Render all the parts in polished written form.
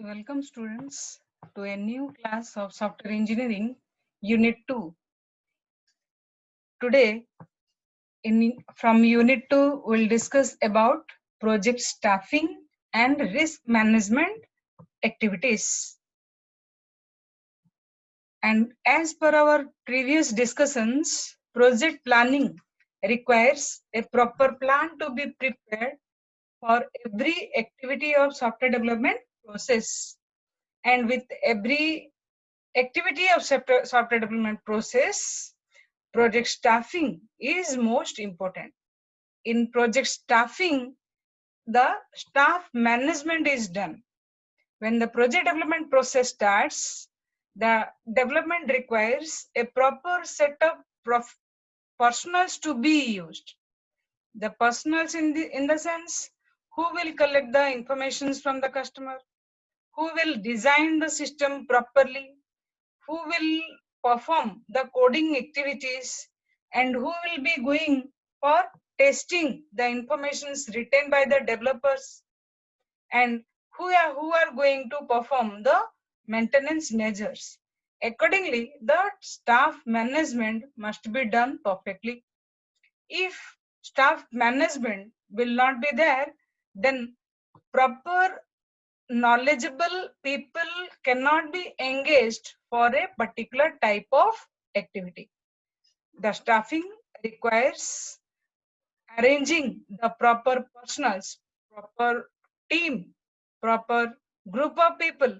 Welcome students to a new class of Software Engineering Unit 2. Today from Unit 2 we'll discuss about project staffing and risk management activities. And as per our previous discussions, project planning requires a proper plan to be prepared for every activity of software development process. And with every activity of software development process, project staffing is most important. In project staffing, the staff management is done. When the project development process starts, the development requires a proper set of personals to be used. The personals in the sense who will collect the informations from the customer, who will design the system properly, who will perform the coding activities, and who will be going for testing the informations written by the developers, and who are going to perform the maintenance measures. Accordingly, the staff management must be done perfectly. If staff management will not be there, then proper knowledgeable people cannot be engaged for a particular type of activity. The staffing requires arranging the proper personals, proper team, proper group of people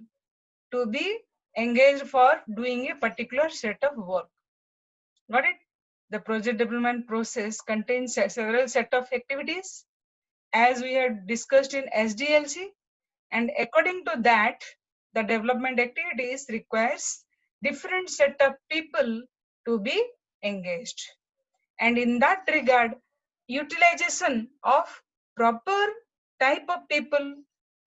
to be engaged for doing a particular set of work. Got it? The project development process contains several set of activities as we had discussed in SDLC, and according to that, the development activities requires different set of people to be engaged. And in that regard, utilization of proper type of people,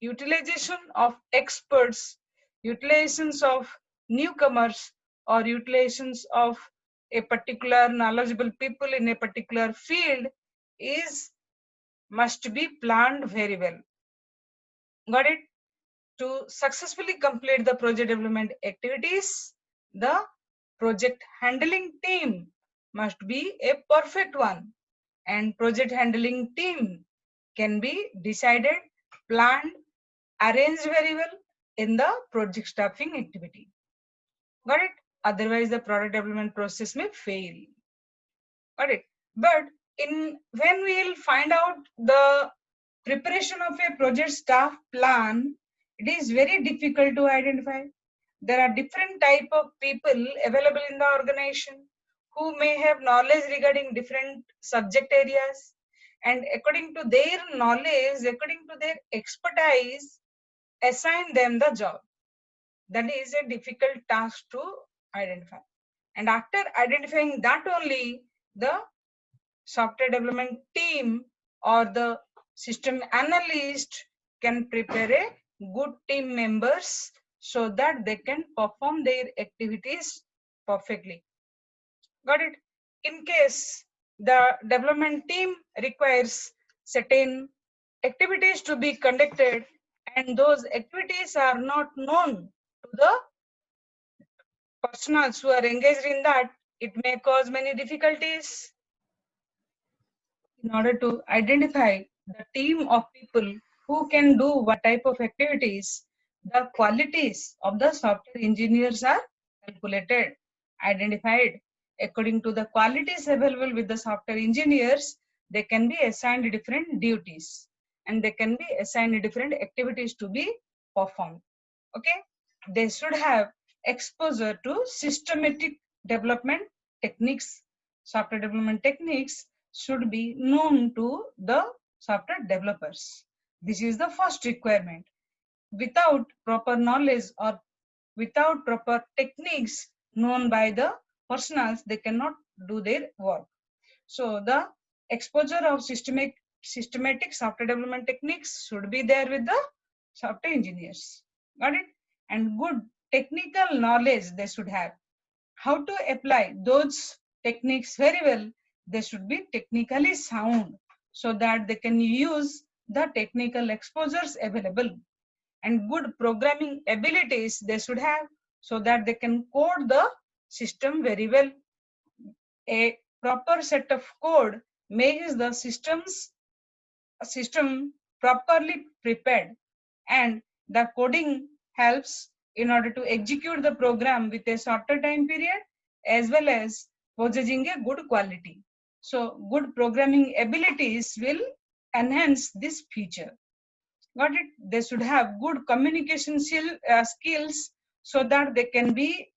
utilization of experts, utilizations of newcomers, or utilizations of a particular knowledgeable people in a particular field is must be planned very well. Got it? To successfully complete the project development activities, the project handling team must be a perfect one, and project handling team can be decided, planned, arranged very well in the project staffing activity. Got it? Otherwise, the product development process may fail. Got it? But when we'll find out the preparation of a project staff plan, it is very difficult to identify. There are different type of people available in the organization who may have knowledge regarding different subject areas, and according to their knowledge, according to their expertise, assign them the job. That is a difficult task to identify. And after identifying that only, the software development team or the system analyst can prepare a good team members so that they can perform their activities perfectly. Got it? In case the development team requires certain activities to be conducted and those activities are not known to the personals who are engaged in that, it may cause many difficulties. In order to identify the team of people who can do what type of activities, the qualities of the software engineers are calculated, identified. According to the qualities available with the software engineers, they can be assigned different duties and they can be assigned different activities to be performed. Okay, they should have exposure to systematic development techniques. Software development techniques should be known to the software developers. This is the first requirement. Without proper knowledge or without proper techniques known by the personals, they cannot do their work. So the exposure of systematic software development techniques should be there with the software engineers. Got it? And good technical knowledge they should have. How to apply those techniques very well, they should be technically sound so that they can use the technical exposures available. and good programming abilities they should have, so that they can code the system very well. A proper set of code makes the system properly prepared, and the coding helps in order to execute the program with a shorter time period, as well as possessing a good quality. So good programming abilities will enhance this feature. Got it? They should have good communication skills, so that they can be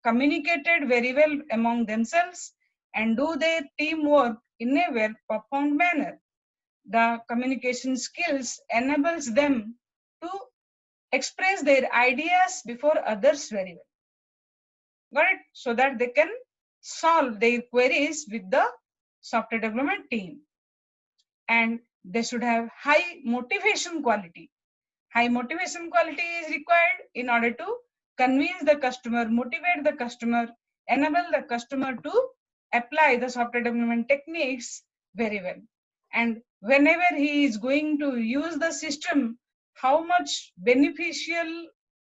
communicated very well among themselves and do their teamwork in a well performed manner. The communication skills enables them to express their ideas before others very well. Got it? So that they can solve their queries with the software development team. And they should have high motivation quality. High motivation quality is required in order to convince the customer, motivate the customer, enable the customer to apply the software development techniques very well. And whenever he is going to use the system, how much beneficial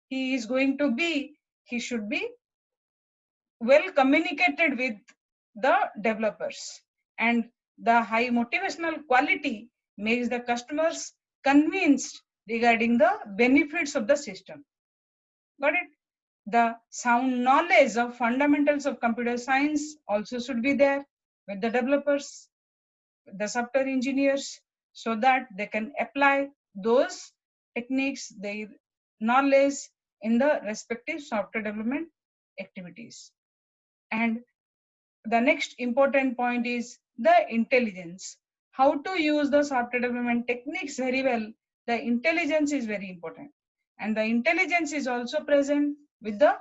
he is going to be, he should be well communicated with the developers. And the high motivational quality makes the customers convinced regarding the benefits of the system. Got it? The sound knowledge of fundamentals of computer science also should be there with the developers, the software engineers, so that they can apply those techniques, their knowledge in the respective software development activities. And the next important point is the intelligence. How to use the software development techniques very well. The intelligence is very important. And the intelligence is also present with the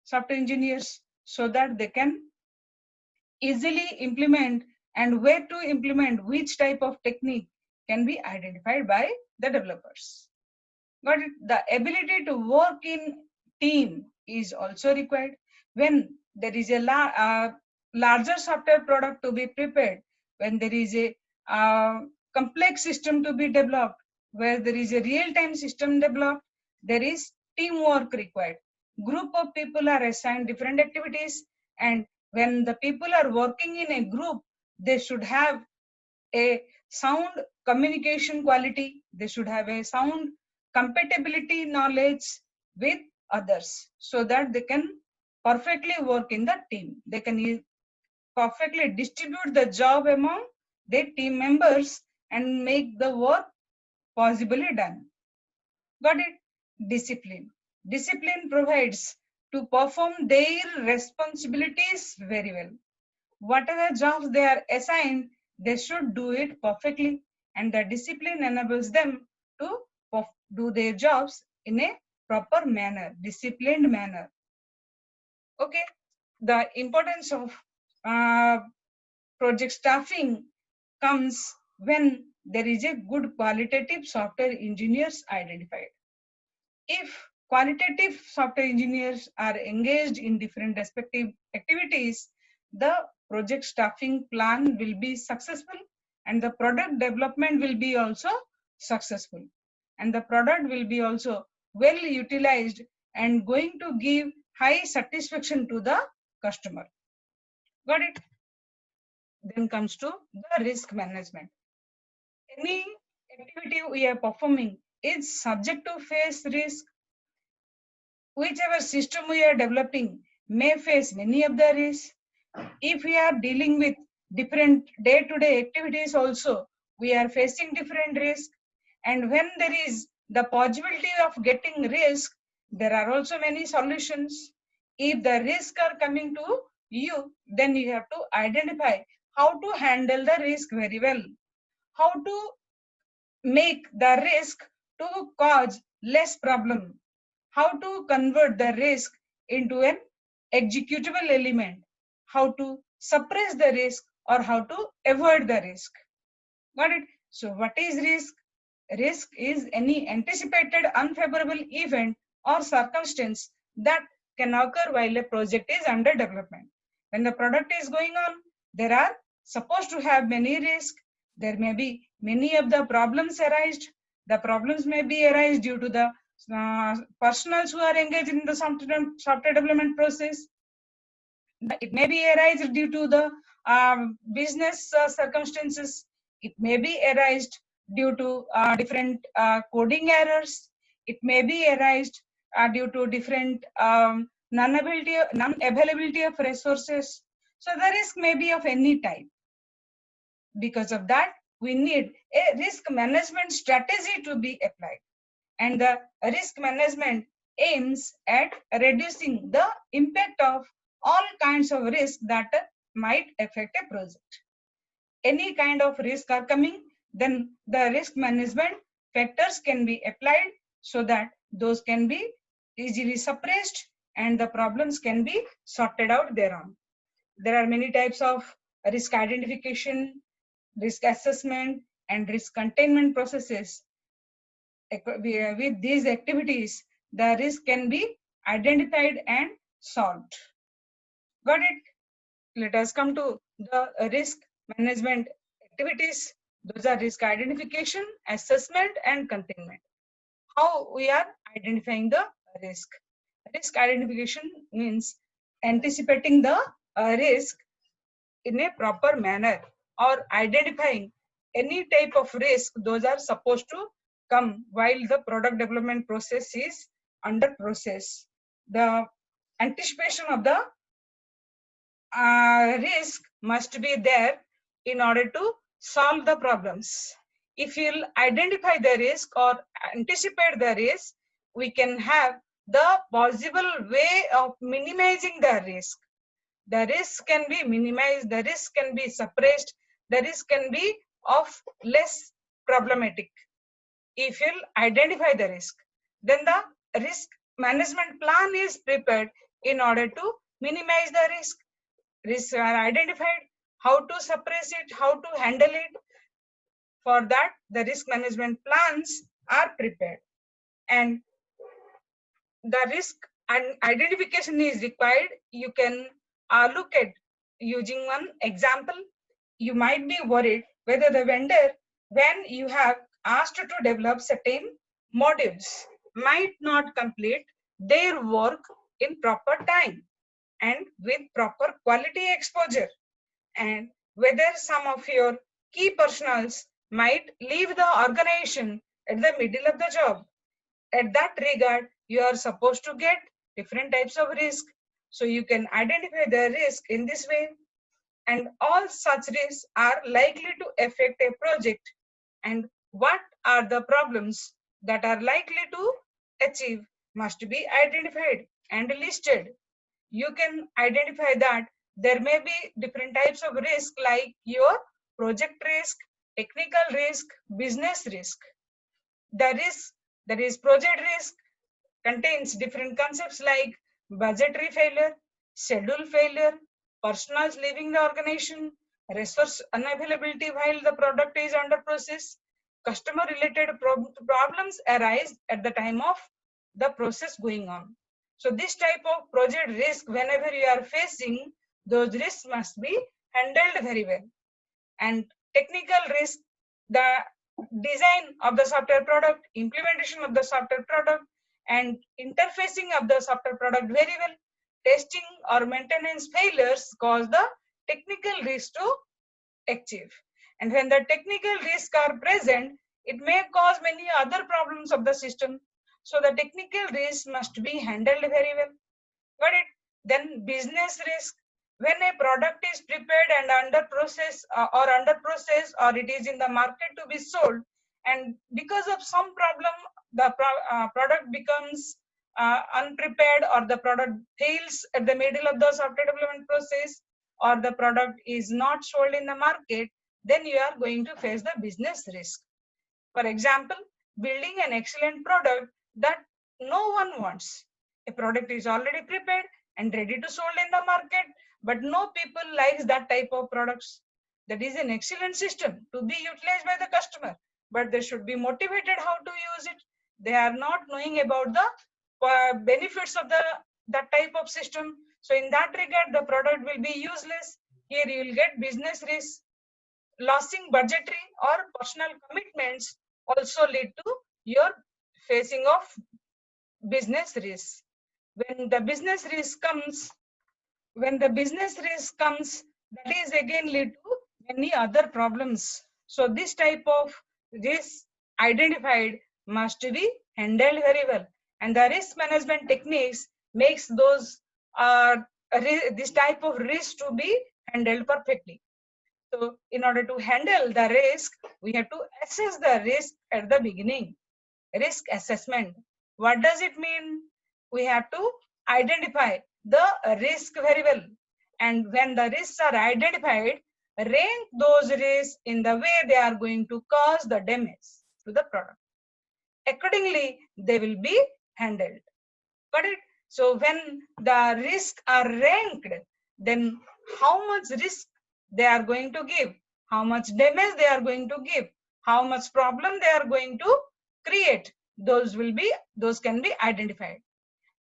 software engineers, so that they can easily implement, and where to implement which type of technique can be identified by the developers. But the ability to work in team is also required. When there is a larger software product to be prepared, when there is a complex system to be developed, where there is a real-time system developed, there is teamwork required. Group of people are assigned different activities, and when the people are working in a group, they should have a sound communication quality, they should have a sound compatibility knowledge with others, so that they can perfectly work in the team. They can perfectly distribute the job among their team members and make the work possibly done. Got it? Discipline. Discipline provides to perform their responsibilities very well. Whatever jobs they are assigned, they should do it perfectly, and the discipline enables them to do their jobs in a proper manner, disciplined manner. Okay, the importance of uh, project staffing comes when there is a good qualitative software engineers identified. If qualitative software engineers are engaged in different respective activities, the project staffing plan will be successful, and the product development will be also successful, and the product will be also well utilized and going to give high satisfaction to the customer. Got it? Then comes to the risk management. Any activity we are performing is subject to face risk. Whichever system we are developing may face many of the risks. If we are dealing with different day-to-day activities also, we are facing different risks. And when there is the possibility of getting risk, there are also many solutions. If the risks are coming to you, then you have to identify how to handle the risk very well, how to make the risk to cause less problem, how to convert the risk into an executable element, how to suppress the risk or how to avoid the risk. Got it? So what is risk? Risk is any anticipated unfavorable event or circumstance that can occur while a project is under development. When the product is going on, there are supposed to have many risks. There may be many of the problems arised. The problems may be arise due to the personals who are engaged in the software development process. It may be arise due to the business circumstances. It may be arised due to different coding errors. It may be arised due to different non-availability of resources. So the risk may be of any type. Because of that, we need a risk management strategy to be applied. And the risk management aims at reducing the impact of all kinds of risk that might affect a project. Any kind of risk are coming, then the risk management factors can be applied so that those can be easily suppressed and the problems can be sorted out thereon. There are many types of risk identification, risk assessment, and risk containment processes. With these activities, the risk can be identified and solved. Got it? Let us come to the risk management activities. Those are risk identification, assessment, and containment. How we are identifying the risk. Risk identification means anticipating the risk in a proper manner or identifying any type of risk those are supposed to come while the product development process is under process. The anticipation of the risk must be there in order to solve the problems. If you'll identify the risk or anticipate the risk, we can have the possible way of minimizing the risk. The risk can be minimized, the risk can be suppressed, the risk can be of less problematic. If you'll identify the risk, then the risk management plan is prepared in order to minimize the risk. Risks are identified, how to suppress it, how to handle it. For that, the risk management plans are prepared. And the risk and identification is required. You can look at using one example. You might be worried whether the vendor, when you have asked to develop certain modules, might not complete their work in proper time and with proper quality exposure, and whether some of your key personals might leave the organization at the middle of the job. At that regard, you are supposed to get different types of risk. So you can identify the risk in this way, and all such risks are likely to affect a project, and what are the problems that are likely to achieve must be identified and listed. You can identify that there may be different types of risk like your project risk, technical risk, business risk. The risk, that is project risk, contains different concepts like budgetary failure, schedule failure, personals leaving the organization, resource unavailability while the product is under process, customer related problems arise at the time of the process going on. So this type of project risk, whenever you are facing, those risks must be handled very well. And technical risk, the design of the software product, implementation of the software product, and interfacing of the software product very well. Testing or maintenance failures cause the technical risk to achieve. And when the technical risks are present, it may cause many other problems of the system. So the technical risk must be handled very well. Got it? Then business risk. When a product is prepared and under process or it is in the market to be sold, and because of some problem, the product becomes unprepared, or the product fails at the middle of the software development process, or the product is not sold in the market, then you are going to face the business risk. For example, building an excellent product that no one wants. A product is already prepared and ready to sold in the market, but no people likes that type of products. That is an excellent system to be utilized by the customer, but they should be motivated how to use it. They are not knowing about the benefits of that type of system. So in that regard, the product will be useless. Here you will get business risk, losing budgetary or personal commitments also lead to your facing of business risk. When the business risk comes, that is again lead to many other problems. So this type of risk identified must be handled very well, and the risk management techniques makes those this type of risk to be handled perfectly. So in order to handle the risk, we have to assess the risk at the beginning. Risk assessment. What does it mean? We have to identify the risk very well. And when the risks are identified, rank those risks in the way they are going to cause the damage to the product. Accordingly, they will be handled. Got it? So when the risks are ranked, then how much risk they are going to give, how much damage they are going to give, how much problem they are going to create, those can be identified,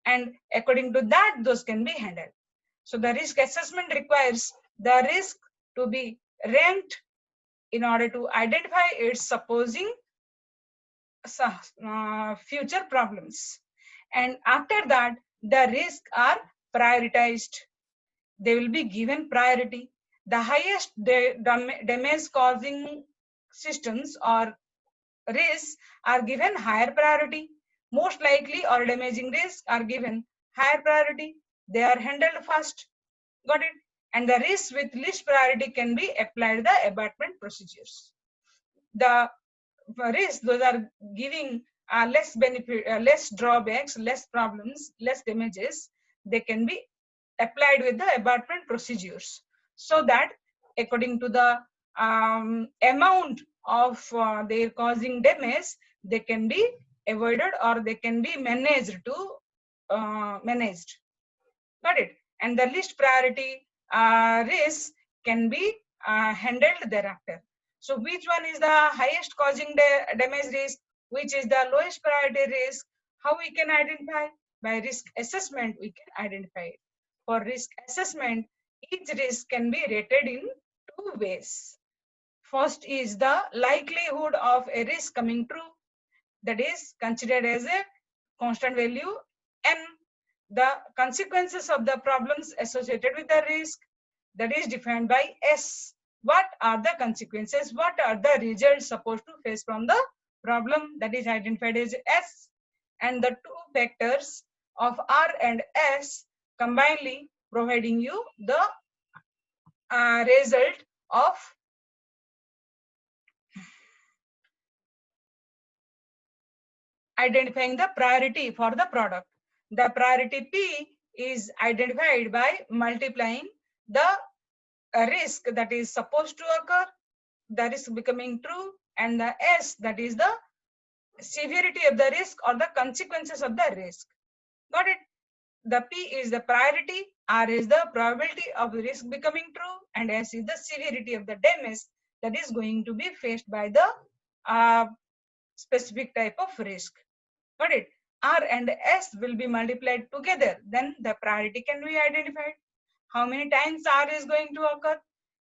and according to that those can be handled. So the risk assessment requires the risk to be ranked in order to identify its supposing future problems, and after that the risks are prioritized. They will be given priority. The highest damage causing systems or risks are given higher priority. Most likely or damaging risks are given higher priority. They are handled first. Got it? And the risks with least priority can be applied the abatement procedures. The risks those are giving less benefit, less drawbacks, less problems, less damages, they can be applied with the abatement procedures, so that according to the amount of their causing damage, they can be avoided or they can be managed to managed. Got it? And the least priority risk can be handled thereafter. So which one is the highest causing damage risk? Which is the lowest priority risk? How we can identify? By risk assessment, we can identify it. For risk assessment, each risk can be rated in two ways. First is the likelihood of a risk coming true, that is considered as a constant value n. The consequences of the problems associated with the risk, that is defined by S. What are the consequences? What are the results supposed to face from the problem, that is identified as S. And the two factors of R and S combinedly providing you the result of identifying the priority for the product. The priority P is identified by multiplying the risk that is supposed to occur, the risk becoming true, and the S, that is the severity of the risk or the consequences of the risk. Got it? The P is the priority, R is the probability of the risk becoming true, and S is the severity of the damage that is going to be faced by the specific type of risk. Got it? R and S will be multiplied together, then the priority can be identified. How many times R is going to occur?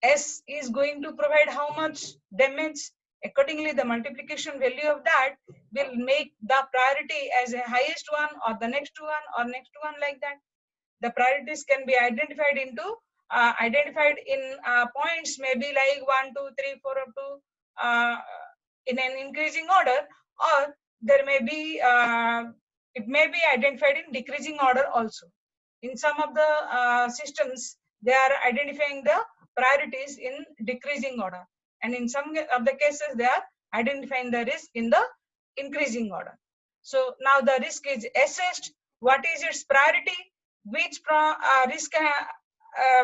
S is going to provide how much damage. Accordingly, the multiplication value of that will make the priority as a highest one or the next one or next one, like that. The priorities can be identified into identified in points, maybe like 1, 2, 3, 4 up to in an increasing order, or there may be it may be identified in decreasing order also. In some of the systems, they are identifying the priorities in decreasing order, and in some of the cases they are identifying the risk in the increasing order. So now the risk is assessed. What is its priority? Which risk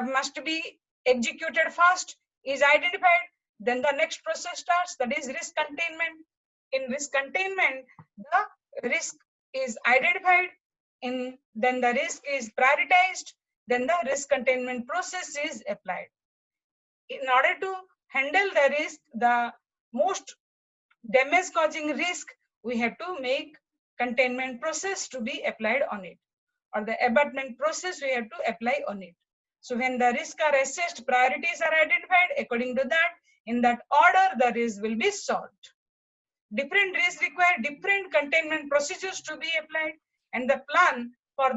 must be executed first is identified. Then the next process starts, that is risk containment. In risk containment, the risk is identified, then the risk is prioritized, then the risk containment process is applied. In order to handle the risk, the most damage causing risk, we have to make containment process to be applied on it, or the abatement process we have to apply on it. So when the risks are assessed, priorities are identified. According to that, in that order, the risk will be solved. different risks require different containment procedures to be applied, and the plan for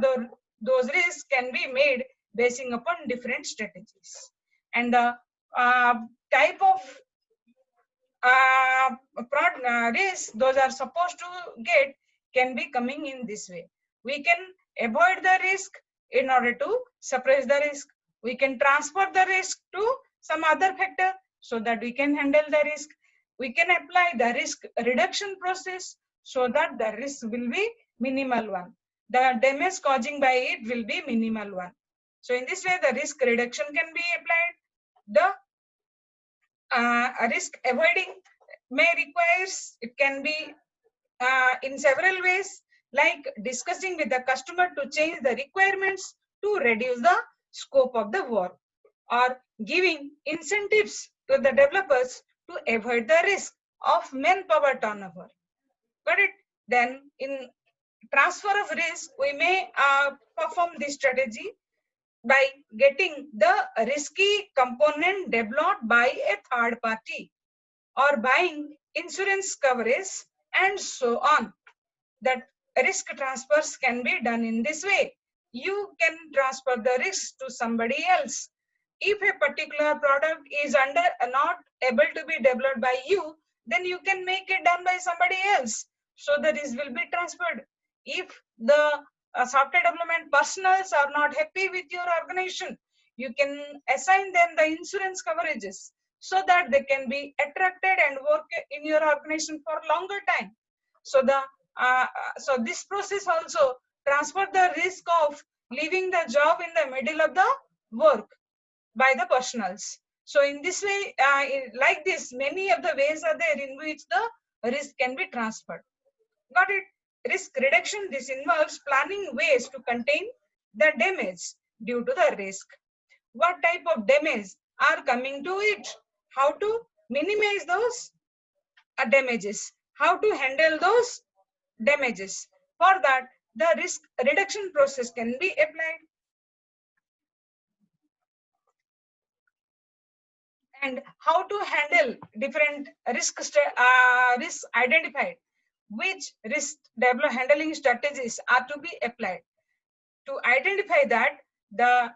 those risks can be made basing upon different strategies. And the type of risks those are supposed to get can be coming in this way. We can avoid the risk in order to suppress the risk. We can transfer the risk to some other factor so that we can handle the risk. We can apply the risk reduction process so that the risk will be minimal one. The damage causing by it will be minimal one. So in this way, the risk reduction can be applied. The risk avoiding may requires, it can be in several ways, like discussing with the customer to change the requirements to reduce the scope of the work, or giving incentives to the developers to avoid the risk of manpower turnover. Got it? Then in transfer of risk, we may perform this strategy by getting the risky component developed by a third party, or buying insurance coverage, and so on. That risk transfers can be done in this way. You can transfer the risk to somebody else. If a particular product is not able to be developed by you, then you can make it done by somebody else. So the risk will be transferred. If the software development personals are not happy with your organization, you can assign them the insurance coverages so that they can be attracted and work in your organization for longer time. So so this process also transfer the risk of leaving the job in the middle of the work by the personals. So in this way, like this, many of the ways are there in which the risk can be transferred. Got it? Risk reduction, this involves planning ways to contain the damage due to the risk. What type of damage are coming to it? How to minimize those damages? How to handle those damages? For that, the risk reduction process can be applied. And how to handle different risks identified, which risk handling strategies are to be applied. To identify that, the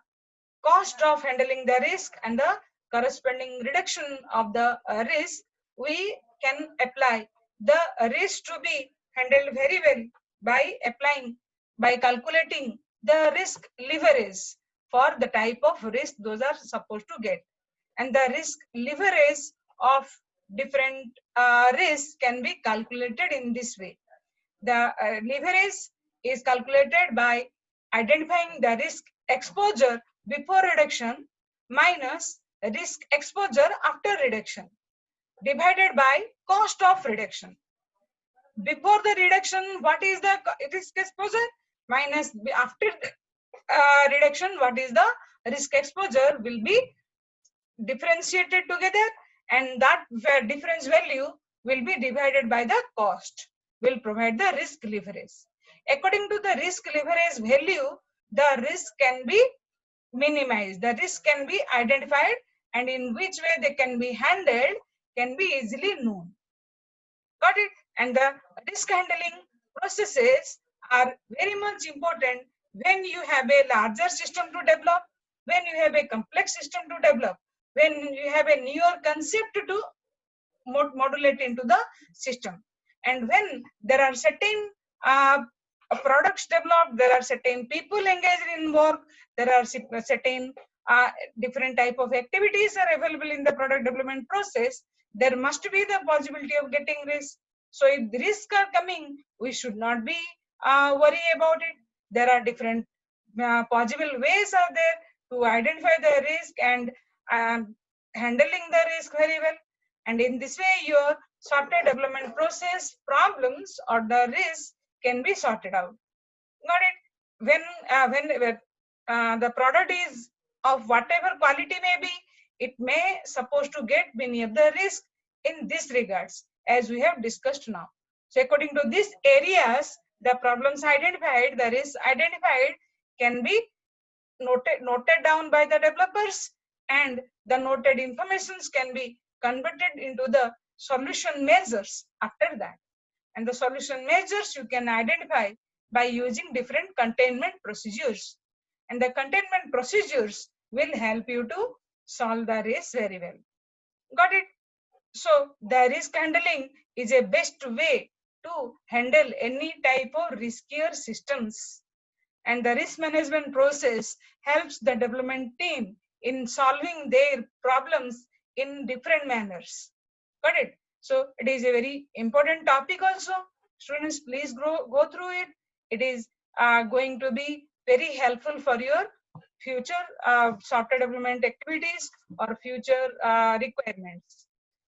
cost of handling the risk and the corresponding reduction of the risk, we can apply the risk to be handled very well by calculating the risk leverage for the type of risk those are supposed to get. And the risk leverage of different risks can be calculated in this way. The leverage is calculated by identifying the risk exposure before reduction minus risk exposure after reduction divided by cost of reduction. Before the reduction, what is the risk exposure? Minus after reduction, what is the risk exposure, will be differentiated together, and that difference value will be divided by the cost, will provide the risk leverage. According to the risk leverage value, the risk can be minimized, the risk can be identified, and in which way they can be handled can be easily known. Got it? And the risk handling processes are very much important when you have a larger system to develop, when you have a complex system to develop, when you have a newer concept to modulate into the system. And when there are certain products developed, there are certain people engaged in work, there are certain different type of activities are available in the product development process, there must be the possibility of getting risk. So if the risks are coming, we should not be worry about it. There are different possible ways are there to identify the risk and handling the risk very well. And in this way, your software development process problems or the risks can be sorted out. Got it? When the product is of whatever quality may be, it may supposed to get many of the risks in this regards, as we have discussed now. So according to these areas, the problems identified, the risks identified can be noted down by the developers, and the noted informations can be converted into the solution measures after that. And the solution measures you can identify by using different containment procedures. And the containment procedures will help you to solve the race very well. Got it? So the risk handling is a best way to handle any type of riskier systems. And the risk management process helps the development team in solving their problems in different manners. Got it? So it is a very important topic also. Students, please go through it. It is going to be very helpful for your future software development activities or future requirements.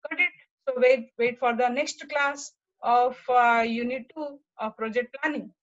Got it? So wait for the next class of unit 2 of project planning.